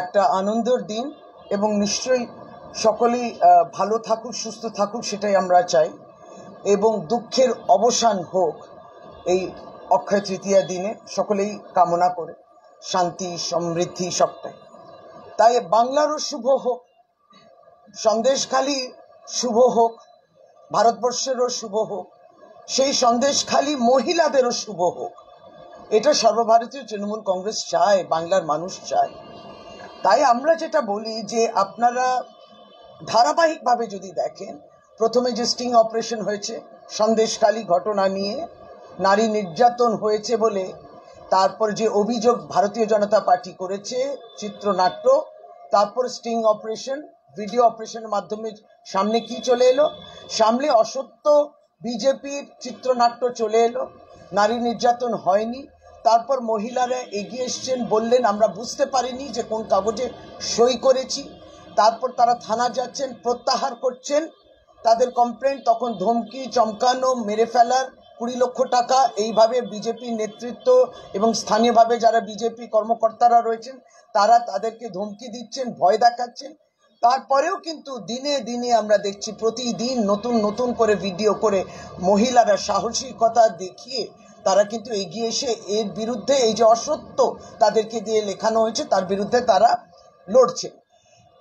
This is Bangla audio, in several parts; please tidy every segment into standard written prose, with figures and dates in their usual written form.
একটা আনন্দের দিন এবং নিশ্চয়ই সকলেই ভালো থাকুক, সুস্থ থাকুক, সেটাই আমরা চাই। এবং দুঃখের অবসান হোক এই অক্ষয় তৃতীয়া দিনে, সকলেই কামনা করে শান্তি সমৃদ্ধি সবটাই। তাই বাংলারও শুভ হোক, সন্দেশখালী শুভ হোক, ভারতবর্ষেরও শুভ হোক, সেই সন্দেশখালী মহিলাদেরও শুভ হোক। এটা সর্বভারতীয় তৃণমূল কংগ্রেস চায়, বাংলার মানুষ চায়। তাই আমরা যেটা বলি যে আপনারা ধারাবাহিকভাবে যদি দেখেন, প্রথমে যে স্টিং অপারেশন হয়েছে সন্দেশখালী ঘটনা নিয়ে, নারী নির্যাতন হয়েছে বলে তারপর যে অভিযোগ ভারতীয় জনতা পার্টি করেছে চিত্রনাট্য, তারপর স্টিং অপারেশন, ভিডিও অপারেশনের মাধ্যমে সামনে কি চলে এলো, সামনে অসত্য বিজেপির চিত্রনাট্য চলে এলো, নারী নির্যাতন হয়নি। তারপর মহিলারা এগিয়ে এসছেন, বললেন আমরা বুঝতে পারিনি যে কোন কাগজে সই করেছি। তারপর তারা থানা যাচ্ছেন, প্রত্যাহার করছেন তাদের কমপ্লেন্ট, তখন ধমকি, চমকানো, মেরে ফেলার, 20 লক্ষ টাকা, এইভাবে বিজেপি নেতৃত্ব এবং স্থানীয়ভাবে যারা বিজেপি কর্মকর্তারা রয়েছেন তারা তাদেরকে ধমকি দিচ্ছেন, ভয় দেখাচ্ছেন। তারপরেও কিন্তু দিনে দিনে আমরা দেখছি প্রতিদিন নতুন নতুন করে ভিডিও করে মহিলারা সাহসিকতা দেখিয়ে তারা কিন্তু এগিয়ে এসে এর বিরুদ্ধে, এই যে অসত্য তাদেরকে দিয়ে লেখানো হয়েছে তার বিরুদ্ধে তারা লড়ছে।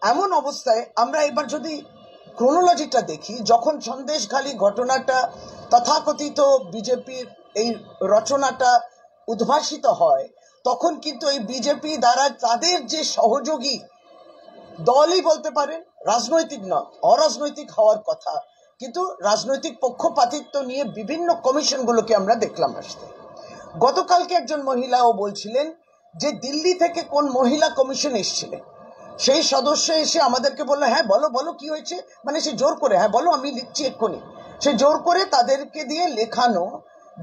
এমন অবস্থায় আমরা এবার যদি ক্রোনোলজিটা দেখি, যখন সন্দেশখালী ঘটনাটা তথাকথিত বিজেপির এই রচনাটা উদ্ভাসিত হয়, তখন কিন্তু এই বিজেপি দ্বারা তাদের যে সহযোগী দলই বলতে পারেন, রাজনৈতিক নয়, অরাজনৈতিক হওয়ার কথা, কিন্তু রাজনৈতিক পক্ষপাতিত্ব নিয়ে বিভিন্ন কমিশনগুলোকে আমরা দেখলাম আসতে। গতকালকে একজন মহিলাও বলছিলেন যে দিল্লি থেকে কোন মহিলা কমিশন এসেছিলেন, সেই সদস্য এসে আমাদেরকে বললো হ্যাঁ বলো বলো কি হয়েছে, মানে সে জোর করে হ্যাঁ বলো আমি লিখছি এক্ষুনি, সে জোর করে তাদেরকে দিয়ে লেখানো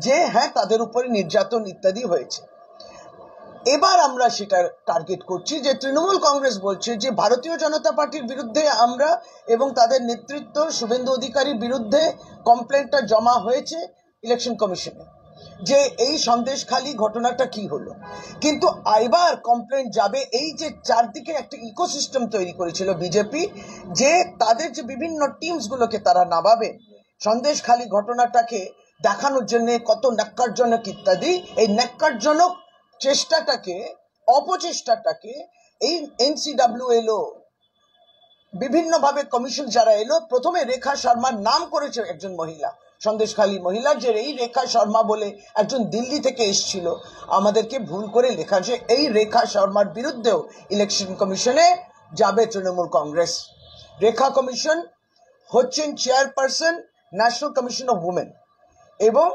যে হ্যাঁ তাদের উপরে নির্যাতন ইত্যাদি হয়েছে। এবার আমরা সেটা টার্গেট করছি যে তৃণমূল কংগ্রেস বলছে যে ভারতীয় জনতা পার্টির বিরুদ্ধে আমরা এবং তাদের নেতৃত্ব শুভেন্দু অধিকারীর বিরুদ্ধে কমপ্লেন্টটা জমা হয়েছে ইলেকশন কমিশনে, যে এই সন্দেশখালী ঘটনাটা কি হলো। কিন্তু এবার কমপ্লেন্ট যাবে এই যে চারদিকে একটা ইকোসিস্টেম তৈরি করেছিল বিজেপি, যে তাদের যে বিভিন্ন টিমসগুলোকে তারা নামাবে সন্দেশখালী ঘটনাটাকে দেখানোর জন্য, কত ন্যাক্কারজনক ইত্যাদি, এই ন্যাক্কারজনক চেষ্টাটাকে, অপচেষ্টাটাকে এই এনসিডাব্লিউ এলো, বিভিন্নভাবে কমিশন যারা এলো, প্রথমে রেখা শর্মার নাম করেছে একজন মহিলা, সন্দেশখালী মহিলা, যে এই রেখা শর্মা বলে একজন দিল্লি থেকে এসেছিল, আমাদেরকে ভুল করে লেখা, যে এই রেখা শর্মার বিরুদ্ধেও ইলেকশন কমিশনে যাবে তৃণমূল কংগ্রেস। রেখা কমিশন হচ্ছেন chairperson national commission of women, এবং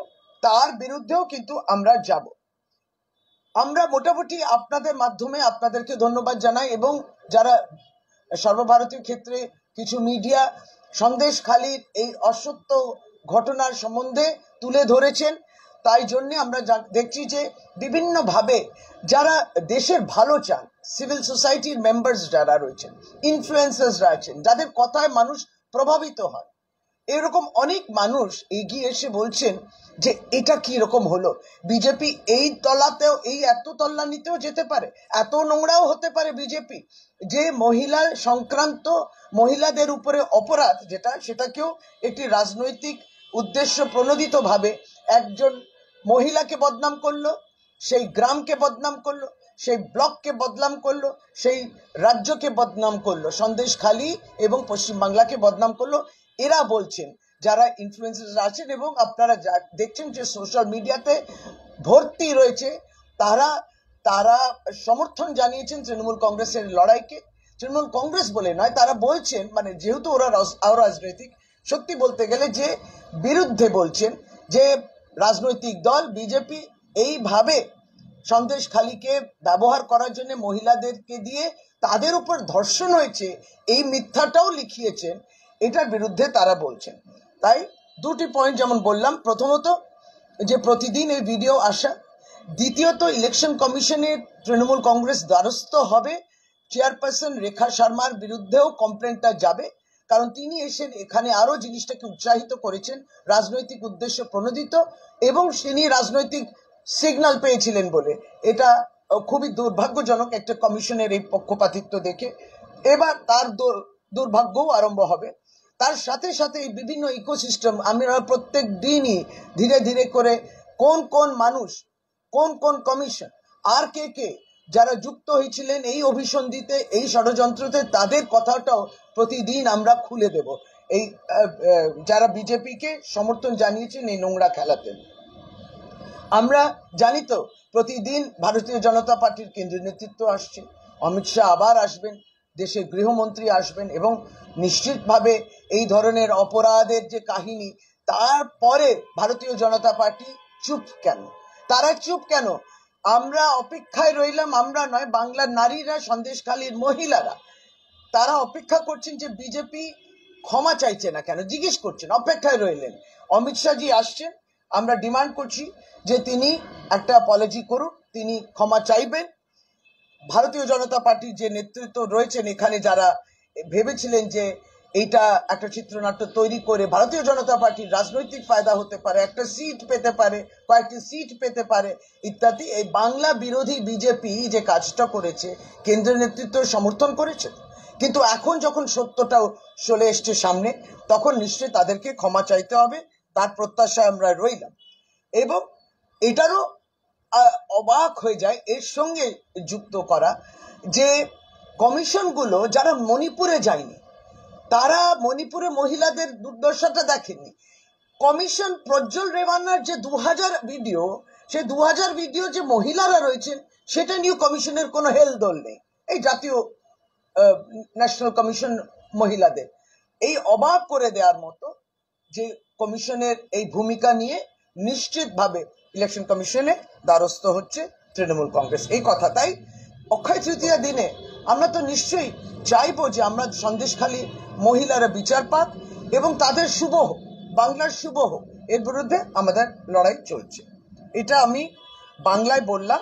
তার বিরুদ্ধেও কিন্তু আমরা যাব। আমরা মোটামুটি আপনাদের মাধ্যমে আপনাদেরকে ধন্যবাদ জানাই, এবং যারা সর্বভারতীয় ক্ষেত্রে কিছু মিডিয়া সন্দেশখালীর এই অসত্য ঘটনার সম্বন্ধে তুলে ধরেছেন, তাই জন্য আমরা দেখছি যে বিভিন্নভাবে যারা দেশের ভালো চান, সিভিল সোসাইটির মেম্বার্স যারা রয়েছেন, ইনফ্লুয়েন্সার্সরা আছেন, যাদের কথায় মানুষ প্রভাবিত হয়, এরকম অনেক মানুষ এগিয়ে এসে বলছেন যে এটা কি রকম হলো, বিজেপি এই তলাতেও, এই এত তল্লানিতেও যেতে পারে, এত নোংরাও হতে পারে বিজেপি, যে মহিলা সংক্রান্ত, মহিলাদের উপরে অপরাধ যেটা, সেটাকেও একটি রাজনৈতিক উদ্দেশ্য প্রণোদিত ভাবে একজন মহিলাকে বদনাম করলো, সেই গ্রামকে বদনাম করলো, সেই ব্লককে বদনাম করলো, সেই রাজ্যকে বদনাম করলো, সন্দেশখালী এবং পশ্চিমবাংলাকে বদনাম করলো। এরা বলছেন, যারা ইনফ্লুয়েন্সার আছেন এবং আপনারা দেখছেন যে সোশ্যাল মিডিয়াতে ভর্তি রয়েছে, তারা সমর্থন জানিয়েছেন তৃণমূল কংগ্রেসের লড়াইকে। তৃণমূল কংগ্রেস বলে নয়, তারা বলছেন, মানে যেহেতু ওরা অরাজনৈতিক, সত্যি বলতে গেলে যে বিরুদ্ধে বলছেন, যে রাজনৈতিক দল বিজেপি এইভাবে সন্দেশখালীকে ব্যবহার করার জন্য মহিলাদেরকে দিয়ে তাদের উপর ধর্ষণ হয়েছে, এই মিথ্যাটাও লিখিয়েছেন, এটার বিরুদ্ধে তারা বলছেন। তাই দুটি পয়েন্ট যেমন বললাম, প্রথমত যে প্রতিদিন এই ভিডিও আসা, দ্বিতীয়ত ইলেকশন কমিশনের তৃণমূল কংগ্রেস দ্বারস্থ হবে, চেয়ারপারসন রেখা শর্মার বিরুদ্ধেও কমপ্লেনটা যাবে, কারণ তিনি এসে এখানে আরো জিনিসটাকে উৎসাহিত করেছেন, রাজনৈতিক উদ্দেশ্য প্রণোদিত, এবং তিনি রাজনৈতিক সিগন্যাল পেয়েছিলেন বলে এটা খুবই দুর্ভাগ্যজনক একটা কমিশনের এই পক্ষপাতিত্ব দেখে। এবার তার দুর্ভাগ্যও আরম্ভ হবে। তার সাথে সাথে এই বিভিন্ন ইকোসিস্টেম, আমরা প্রত্যেক দিনই ধীরে ধীরে করে কোন কোন মানুষ, কোন কোন কমিশন, আর কে যারা যুক্ত হয়েছিলেন এই অভিসন্ধিতে, এই ষড়যন্ত্রতে, তাদের কথাটাও প্রতিদিন আমরা খুলে দেব। এই যারা বিজেপিকে সমর্থন জানিয়েছেন এই নোংরা খেলাতে। আমরা জানি তো প্রতিদিন ভারতীয় জনতা পার্টির কেন্দ্রীয় নেতৃত্ব আসছে, অমিত শাহ আবার আসবেন, দেশের গৃহমন্ত্রী আসবেন, এবং নিশ্চিতভাবে এই ধরনের অপরাধের যে কাহিনী, তারপরে ভারতীয় জনতা পার্টি চুপ কেন? তারা চুপ কেন? আমরা অপেক্ষায় রইলাম, আমরা নয়, বাংলার নারীরা, সন্দেশখালীর মহিলারা, তারা অপেক্ষা করছেন যে বিজেপি ক্ষমা চাইছে না কেন, জিজ্ঞেস করছেন, অপেক্ষায় রইলেন। অমিত শাহজি আসছেন, আমরা ডিমান্ড করছি যে তিনি একটা অ্যাপলজি করুন, তিনি ক্ষমা চাইবেন। ভারতীয় জনতা পার্টির যে নেতৃত্ব রয়েছেন এখানে, যারা ভেবেছিলেন যে এইটা একটা চিত্রনাট্য তৈরি করে ভারতীয় জনতা পার্টির রাজনৈতিক ফায়দা হতে পারে, একটা সিট পেতে পারে, কয়েকটি সিট পেতে পারে ইত্যাদি, এই বাংলা বিরোধী বিজেপি যে কাজটা করেছে কেন্দ্রীয় নেতৃত্ব সমর্থন করেছে। কিন্তু এখন যখন সত্যটাও চলে এসছে সামনে, তখন নিশ্চয়ই তাদেরকে ক্ষমা চাইতে হবে, তার প্রত্যাশায় আমরা রইলাম। এবং এটারও অবাক হয়ে যায় এর সঙ্গে যুক্ত করা যে কমিশনগুলো যারা মণিপুরে যায়নি, তারা মণিপুরে মহিলাদের দুর্দশাটা দেখেননি। কমিশন প্রজ্জ্বল রেওয়ান্নার যে 2000 ভিডিও, সে 2000 ভিডিও যে মহিলারা রয়েছেন সেটা নিয়ে কমিশনের কোনো হেলদোল নেই। এই জাতীয় ন্যাশনাল কমিশন মহিলাদের এই অবাক করে দেওয়ার মতো যে কমিশনের এই ভূমিকা নিয়ে নিশ্চিতভাবে ইলেকশন কমিশনে দ্বারস্থ হচ্ছে তৃণমূল কংগ্রেস। এই কথা, তাই অক্ষয় তৃতীয়া দিনে আমরা তো নিশ্চয়ই চাইবো যে আমরা সন্দেশখালী মহিলারা বিচার পাক এবং তাদের শুভ হোক, বাংলার শুভ হোক, এর বিরুদ্ধে আমাদের লড়াই চলছে। এটা আমি বাংলায় বললাম,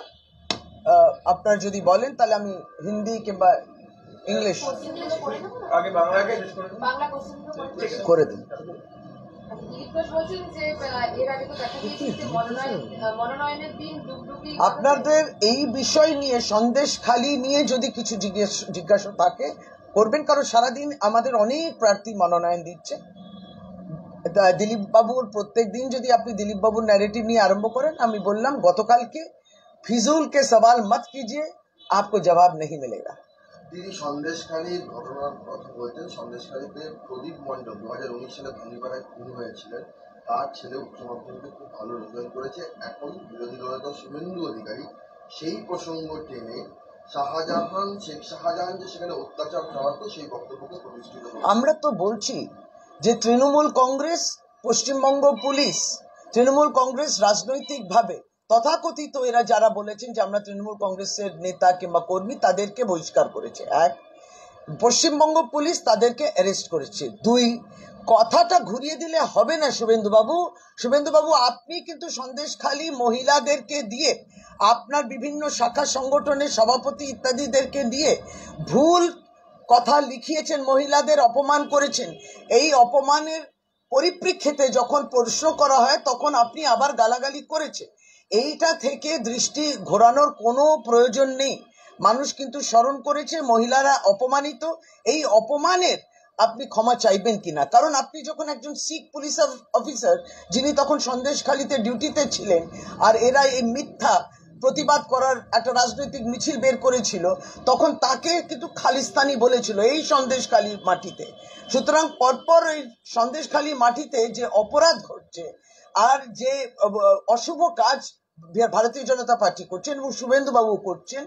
আপনারা যদি বলেন তাহলে আমি হিন্দি কিংবা ইংলিশ করে দিন। আপনাদের এই বিষয় নিয়ে, সন্দেশখালী নিয়ে যদি কিছু জিজ্ঞাসা থাকে করবেন, কারণ সারাদিন আমাদের অনেক প্রার্থী মনোনয়ন দিচ্ছে। দিলীপ বাবুর প্রত্যেক দিন যদি আপনি দিলীপ বাবুর ন্যারেটিভ নিয়ে আরম্ভ করেন, আমি বললাম গতকালকে, ফিজুল কে সওয়াল মত কিজিয়ে, আপকো জবাব নেই মিলেগা। তিনি সন্দেশখালীর ঘটনার কথা বলছেন। সন্দেশখালীতে প্রদীপ মণ্ডল 2019 সালে ধনীপাড়ায় খুন হয়েছিলেন, তার ছেলে উচ্চ মাধ্যমিকে খুব ভালো রেজাল্ট করেছে। এখন বিরোধী দলনেতা শুভেন্দু অধিকারী সেই প্রসঙ্গ টেনে শেখ শাহজাহান যে সেখানে অত্যাচার চালাতো সেই বক্তব্যকে প্রতিষ্ঠিত করে। আমরা তো বলছি যে তৃণমূল কংগ্রেস, পশ্চিমবঙ্গ পুলিশ, তৃণমূল কংগ্রেস রাজনৈতিকভাবে তথাকথিত এরা যারা বলেছেন যে আমরা তৃণমূল কংগ্রেসের নেতা কিংবা কর্মী, তাদেরকে বহিষ্কার করেছে। 1, পশ্চিমবঙ্গ পুলিশ তাদেরকে অ্যারেস্ট করেছে। 2, কথাটা ঘুরিয়ে দিলে হবে না শুভেন্দুবাবু। শুভেন্দুবাবু, আপনি কিন্তু সন্দেশখালী মহিলাদেরকে দিয়ে, আপনার বিভিন্ন শাখা সংগঠনের সভাপতি ইত্যাদিদেরকে দিয়ে ভুল কথা লিখিয়েছেন, মহিলাদের অপমান করেছেন। এই অপমানের পরিপ্রেক্ষিতে যখন প্রশ্ন করা হয় তখন আপনি আবার গালাগালি করেছেন। এইটা থেকে দৃষ্টি ঘোরানোর কোনো প্রয়োজন নেই। মানুষ কিন্তু স্মরণ করেছে, মহিলারা অপমানিত। এই অপমানের আপনি ক্ষমা চাইবেন কিনা? কারণ আপনি যখন একজন শিখ পুলিশ অফিসার, যিনি তখন সন্দেশখালীতে ডিউটিতে ছিলেন, আর এরা এই মিথ্যা প্রতিবাদ করার একটা রাজনৈতিক মিছিল বের করেছিল, তখন তাকে কিন্তু খালিস্তানি বলেছিল এই সন্দেশখালী মাটিতে। সুতরাং পরপর এই সন্দেশখালী মাটিতে যে অপরাধ ঘটছে আর যে অশুভ কাজ ভারতীয় জনতা পার্টি করছেন এবং শুভেন্দুবাবু করছেন,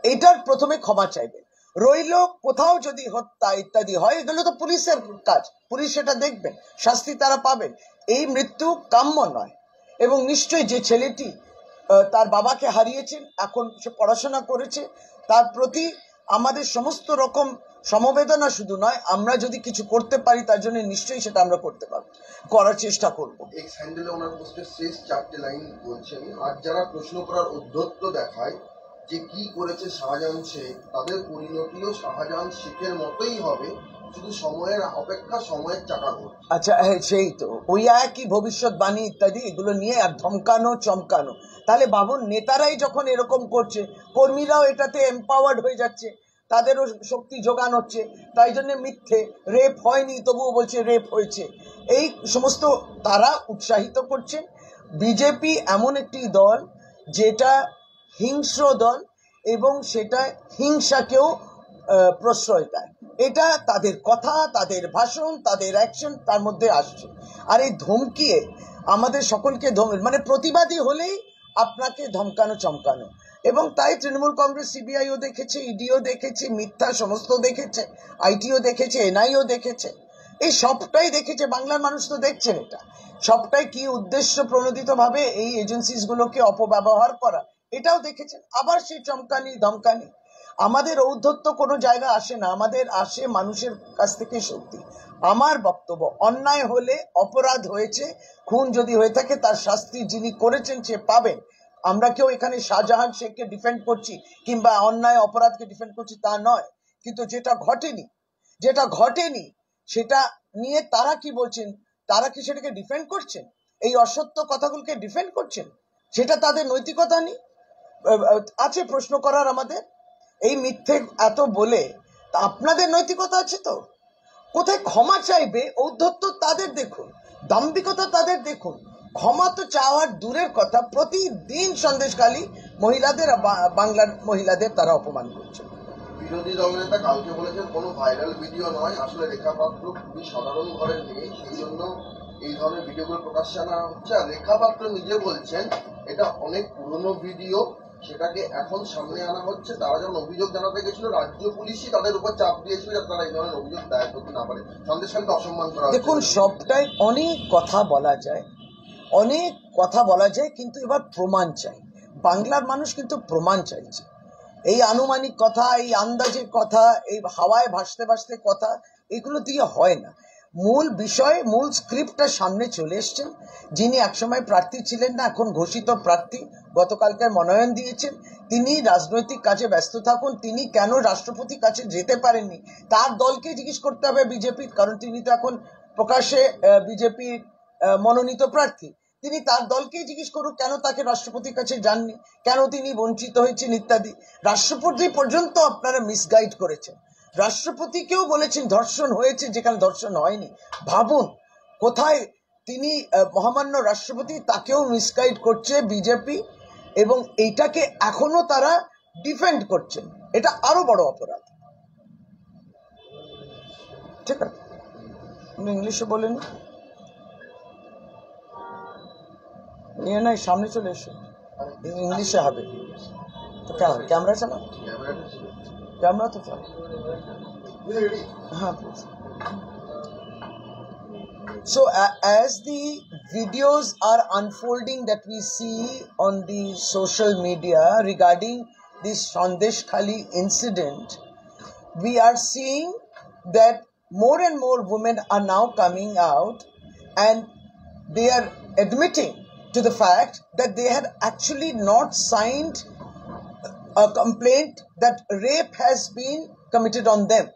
এটার প্রথমে ক্ষমা চাইবেন। রইল কোথাও যদি হত্যা ইত্যাদি হয়, এগুলো তো পুলিশের কাজ, পুলিশ সেটা দেখবেন, শাস্তি তারা পাবেন। এই মৃত্যু কাম্য নয়। এবং নিশ্চয়ই যে ছেলেটি তার বাবাকে হারিয়েছেন, এখন সে পড়াশোনা করেছে, তার প্রতি আমাদের সমস্ত রকম সমবেদনা শুধু নয়, আমরা যদি কিছু করতে পারি তার জন্য নিশ্চয়ই সেটা আমরা করতে পারবো, করার চেষ্টা করবো। এক্স হ্যান্ডেলে ওনার পোস্টের শেষ 4টে লাইন বলছেন, আর যারা প্রশ্ন করার উদ্ধত্ত দেখায় যে কি করেছে শাহজাহান শেখ, তাদের পরিণতিও শাহজাহান শেখের মতোই হবে, শুধু সময়ের অপেক্ষা, সময়ের চাকা ঘুরছে। আচ্ছা, হ্যাঁ, সেই তো ওই একই ভবিষ্যৎবাণী ইত্যাদি, এগুলো নিয়ে এক ধমকানো চমকানো। তাহলে ভাবুন, নেতারাই যখন এরকম করছে, কর্মীরাও এটাতে এম্পাওয়ার্ড হয়ে যাচ্ছে, তাদেরও শক্তি যোগান হচ্ছে, তাই জন্য মিথ্যে, রেপ হয়নি তবুও বলছে রেপ হয়েছে, এই সমস্ত তারা উৎসাহিত করছেন। বিজেপি এমন একটি দল যেটা হিংস্র দল এবং সেটা হিংসাকেও প্রশ্রয় দেয়। এটা তাদের কথা, তাদের ভাষণ, তাদের অ্যাকশন তার মধ্যে আসছে। আর এই ধমকিয়ে আমাদের সকলকে মানে প্রতিবাদী হলেই আপনাকে ধমকানো চমকানো, এবং তাই তৃণমূল কংগ্রেস সিবিআইও দেখেছে, ইডিও দেখেছে, মিথ্যা সমস্ত দেখেছে, আইটিও দেখেছে, এনআইও দেখেছে, এই সবটাই দেখেছে। বাংলার মানুষ তো দেখছেন এটা সবটাই কি উদ্দেশ্য প্রণোদিত ভাবে এই এজেন্সিস গুলোকে অপব্যবহার করা, এটাও দেখেছেন। আবার সেই চমকানি ধমকানি, আমাদের ঔদ্ধত্য কোনো জায়গা আসে না, আমাদের আসে মানুষের কাছ থেকে শক্তি। আমার বক্তব্য, অন্যায় হলে, অপরাধ হয়েছে, খুন যদি হয়ে থাকে তার শাস্তি যিনি করেছেন সে পাবেন। আমরা কেউ এখানে শাহজাহান শেখকে ডিফেন্ড করছি কিংবা অন্যায় অপরাধকে ডিফেন্ড করছি তা নয়, কিন্তু যেটা ঘটেনি সেটা নিয়ে তারা কি বলছেন, তারা কি সেটাকে ডিফেন্ড করছেন, এই অসত্য কথাগুলোকে ডিফেন্ড করছেন, সেটা তাদের নৈতিকতা নেই আছে প্রশ্ন করার। আমাদের এই মিথ্যে এত বলে আপনাদের নৈতিকতা আছে তো? কোথায় ক্ষমা চাইবে ঔদ্ধত্য তাদের দেখুন, দাম্ভিকতা তাদের দেখুন, ক্ষমা তো চাওয়ার দূরের কথা, প্রতিদিন সন্দেশখালী মহিলাদের, বাংলার মহিলাদের তারা অপমান করছে। বিরোধী দলনেতা কালকে বলেছেন কোনো ভাইরাল ভিডিও নয়, আসলে রেখা পাত্র খুবই সাধারণ ঘরের মেয়ে, সেই জন্য এই ধরনের ভিডিওগুলো প্রকাশ্যে আনা হচ্ছে। আর রেখা পাত্র নিজে বলছেন এটা অনেক পুরনো ভিডিও, সেটাকে এখন সামনে আনা হচ্ছে। তারা যখন অভিযোগ জানাতে গেছিল রাজ্য পুলিশই তাদের উপর চাপ দিয়েছিল যাতে তারা এই ধরনের অভিযোগ দায়ের করতে না পারে। সন্দেশখালীকে অসম্মান করা হচ্ছে। দেখুন, সবটাই অনেক কথা বলা যায়, কিন্তু এবার প্রমাণ চাই। বাংলার মানুষ কিন্তু প্রমাণ চাইছে। এই আনুমানিক কথা, এই আন্দাজের কথা, এই হাওয়ায় ভাসতে ভাসতে কথা, এগুলো দিয়ে হয় না। মূল বিষয়, মূল স্ক্রিপ্টটা সামনে চলে এসছেন। যিনি একসময় প্রার্থী ছিলেন না, এখন ঘোষিত প্রার্থী, গতকালকে মনোনয়ন দিয়েছেন, তিনি রাজনৈতিক কাজে ব্যস্ত থাকুন। তিনি কেন রাষ্ট্রপতির কাছে যেতে পারেননি তার দলকে জিজ্ঞেস করতে হবে বিজেপির, কারণ তিনি তো এখন প্রকাশ্যে বিজেপির মনোনীত প্রার্থী। তিনি তার দলকেই জিজ্ঞেস করুন কেন তাকে রাষ্ট্রপতির কাছে যাননি, কেন তিনি বঞ্চিত হয়েছেন ইত্যাদি। রাষ্ট্রপতি পর্যন্ত আপনারা মিসগাইড করেছেন, রাষ্ট্রপতিকেও বলেছেন ধর্ষণ হয়েছে যেখানে ধর্ষণ হয়নি। ভাবুন কোথায় তিনি মহামান্য রাষ্ট্রপতি, তাকেও মিসগাইড করছে বিজেপি, এবং এইটাকে এখনো তারা ডিফেন্ড করছেন। এটা আরো বড় অপরাধ। ঠিক আছে, আপনি ইংলিশে বলেন নিয়ে নাই, সামনে চলে এসো, इंग्लिश से হবে तो क्या कैमरा चला, कैमरा तो चला, हाँ please. So as the videos are unfolding that we see on the social media regarding this Sandeshkhali incident, we are seeing that more and more women are now coming out and they are admitting to the fact that they had actually not signed a complaint that rape has been committed on them.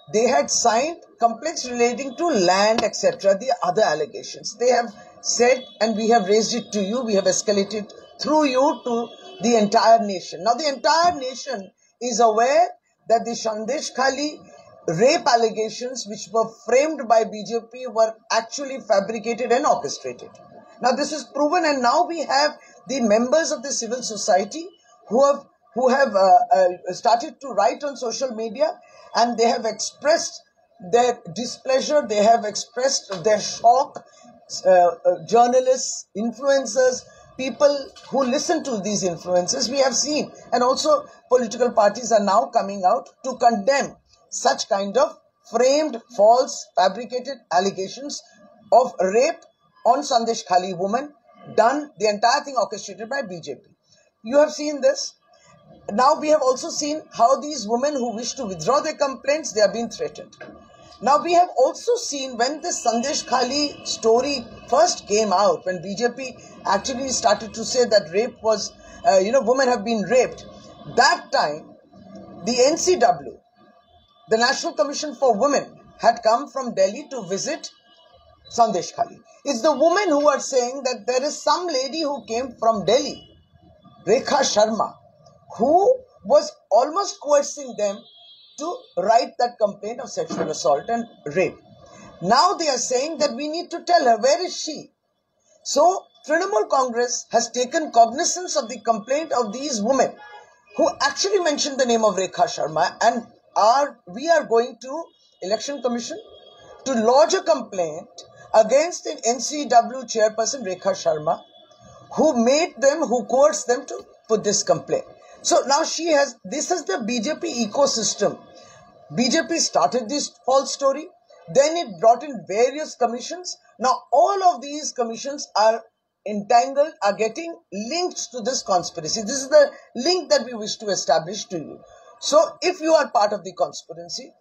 They had signed complaints relating to land, etc., the other allegations. They have said, and we have raised it to you, we have escalated through you to the entire nation. Now the entire nation is aware that the Sandeshkhali rape allegations which were framed by BJP were actually fabricated and orchestrated. Now this is proven, and now we have the members of the civil society who have started to write on social media, and they have expressed their displeasure, they have expressed their shock. Journalists, influencers, people who listen to these influencers, we have seen, and also political parties are now coming out to condemn such kind of framed, false, fabricated allegations of rape on Sandeshkhali woman, done, the entire thing orchestrated by BJP. You have seen this. Now we have also seen how these women who wish to withdraw their complaints, they are being threatened. Now we have also seen when this Sandeshkhali story first came out, when BJP actually started to say that rape was, women have been raped. That time, the NCW, the National Commission for Women, had come from Delhi to visit Sandeshkhali. It's the women who are saying that there is some lady who came from Delhi Rekha Sharma, who was almost coercing them to write that complaint of sexual assault and rape. Now they are saying that we need to tell her, where is she? So Trinamool Congress has taken cognizance of the complaint of these women who actually mentioned the name of Rekha Sharma, and we are going to Election Commission to lodge a complaint against the NCW chairperson Rekha Sharma, who coerced them to put this complaint. So now this is the BJP ecosystem. BJP started this false story, then it brought in various commissions. Now all of these commissions are entangled, are getting linked to this conspiracy. This is the link that we wish to establish to you. So if you are part of the conspiracy,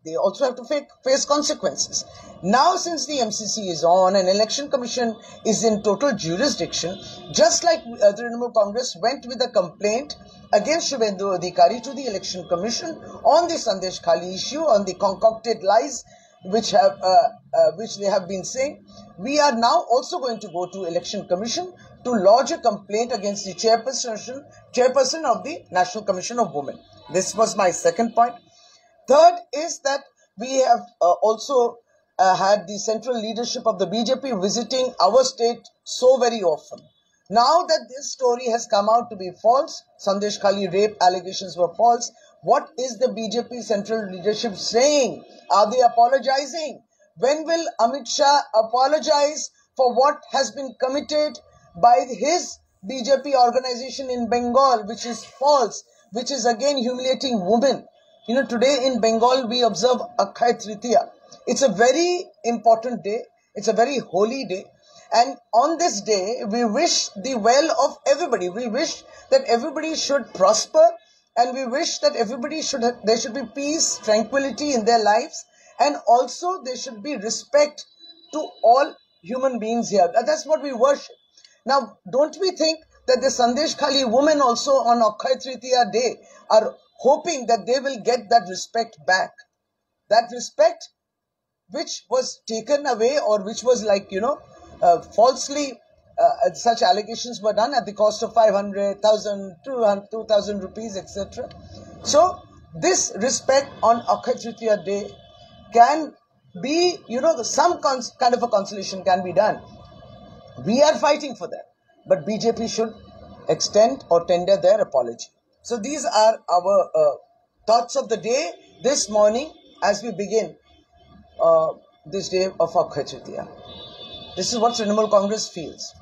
they also have to face consequences. Now since the MCC is on and Election Commission is in total jurisdiction, just like Trinamool Congress went with a complaint against Shubhendu Adhikari to the Election Commission on the Sandesh Khali issue, on the concocted lies which they have been saying, we are now also going to go to Election Commission to lodge a complaint against the chairperson of the National Commission of Women. This was my second point. Third is that we have also had the central leadership of the BJP visiting our state so very often. Now that this story has come out to be false, Sandesh Khali rape allegations were false, what is the BJP central leadership saying? Are they apologizing? When will Amit Shah apologize for what has been committed by his BJP organization in Bengal, which is false, which is again humiliating women? You know, today in Bengal we observe Akshaya Tritiya. It's a very important day. It's a very holy day. And on this day, we wish the well of everybody. We wish that everybody should prosper, and we wish that there should be peace, tranquility in their lives, and also there should be respect to all human beings here. That's what we worship. Now, don't we think that the Sandesh Khali women also on Akshaya Tritiya day are hoping that they will get that respect back? That respect which was taken away, or which was falsely, such allegations were done at the cost of 500,000, 2,000 rupees, etc. So this respect on Akshaya Tritiya day can be, some kind of a consolation can be done. We are fighting for that, but BJP should extend or tender their apology. So these are our thoughts of the day this morning as we begin this day of Akshaya Tritiya. This is what Trinamool Congress feels.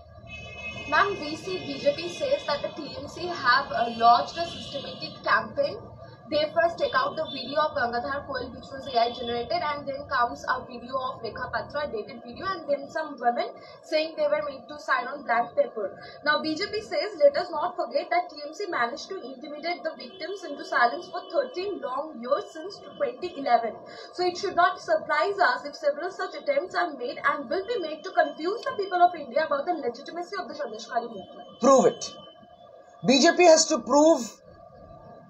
Ma'am, we see BJP says that the TMC have launched a systematic campaign. They first take out the video of Gangadhar Koil, which was AI generated, and then comes a video of Rekha Patra, dated video, and then some women saying they were made to sign on blank paper. Now BJP says, let us not forget that TMC managed to intimidate the victims into silence for 13 long years since 2011. So it should not surprise us if several such attempts are made and will be made to confuse the people of India about the legitimacy of the Sandesh Khali movement. Prove it. BJP has to prove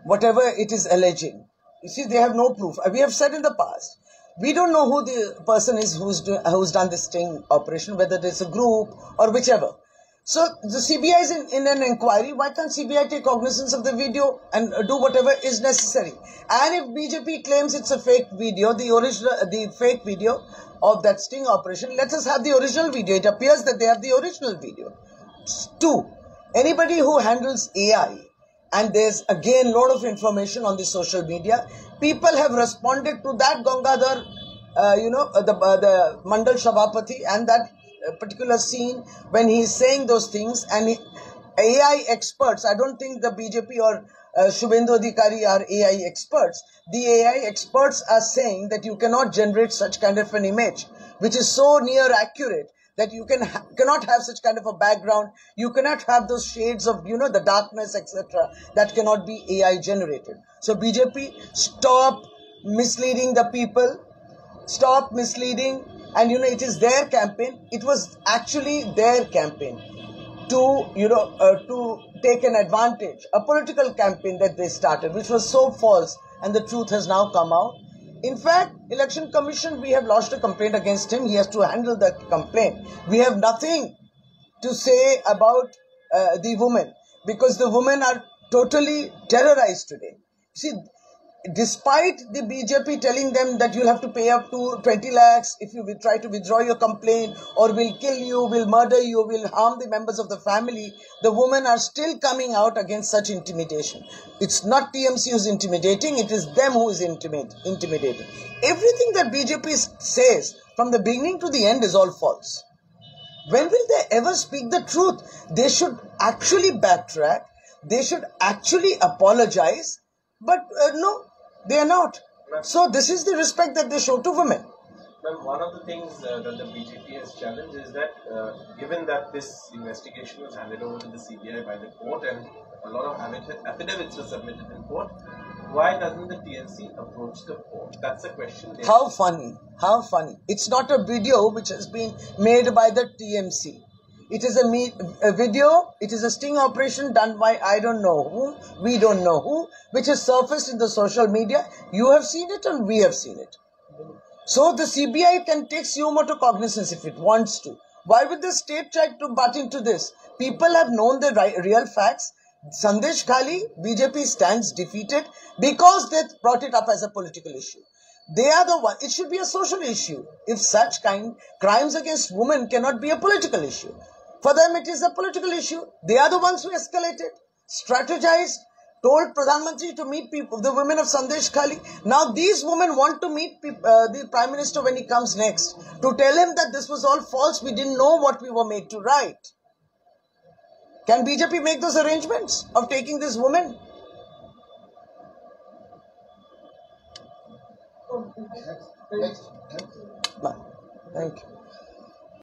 whatever it is alleging. You see, they have no proof. We have said in the past, we don't know who the person is who's done this sting operation, whether it's a group or whichever. So the CBI is in an inquiry. Why can't CBI take cognizance of the video and do whatever is necessary? And if BJP claims it's a fake video, the fake video of that sting operation, let us have the original video. It appears that they have the original video. 2. Anybody who handles AI, and there's again a lot of information on the social media, people have responded to that Gangadhar, the Mandal Sabhapati, and that particular scene when he is saying those things. And AI experts, I don't think the BJP or Shubhendu Adhikari are AI experts. The AI experts are saying that you cannot generate such kind of an image, which is so near accurate, that you cannot have such kind of a background. You cannot have those shades of, the darkness, etc. That cannot be AI generated. So BJP, stop misleading the people. Stop misleading. And, it is their campaign. It was actually their campaign to take an advantage. A political campaign that they started, which was so false. And the truth has now come out. In fact, Election Commission, we have lodged a complaint against him. He has to handle that complaint. We have nothing to say about the women. because the women are totally terrorized today. See, despite the BJP telling them that you'll have to pay up to 20 lakhs if you will try to withdraw your complaint, or will kill you, will murder you, will harm the members of the family, the women are still coming out against such intimidation. It's not TMC who's intimidating, it is them who is intimidating. Everything that BJP says from the beginning to the end is all false. When will they ever speak the truth? They should actually backtrack. They should actually apologize. But no, they are not. So this is the respect that they show to women. Ma'am, one of the things that the BJP has challenged is that given that this investigation was handed over to the CBI by the court and a lot of affidavits were submitted in court, why doesn't the TMC approach the court? That's the question. How funny. How funny. It's not a video which has been made by the TMC. It is a video, it is a sting operation done by I don't know who, we don't know who, which has surfaced in the social media. You have seen it and we have seen it. So the CBI can take suo motu cognizance if it wants to. Why would the state try to butt into this? People have known the real facts. Sandesh Khali, BJP stands defeated because they brought it up as a political issue. They are the one. It should be a social issue. If such crimes against women cannot be a political issue. For them, it is a political issue. They are the ones who escalated, strategized, told Pradhan Mantri to meet people, the women of Sandesh Khali. Now these women want to meet the Prime Minister when he comes next, to tell him that this was all false. We didn't know what we were made to write. Can BJP make those arrangements of taking this woman? Thank you.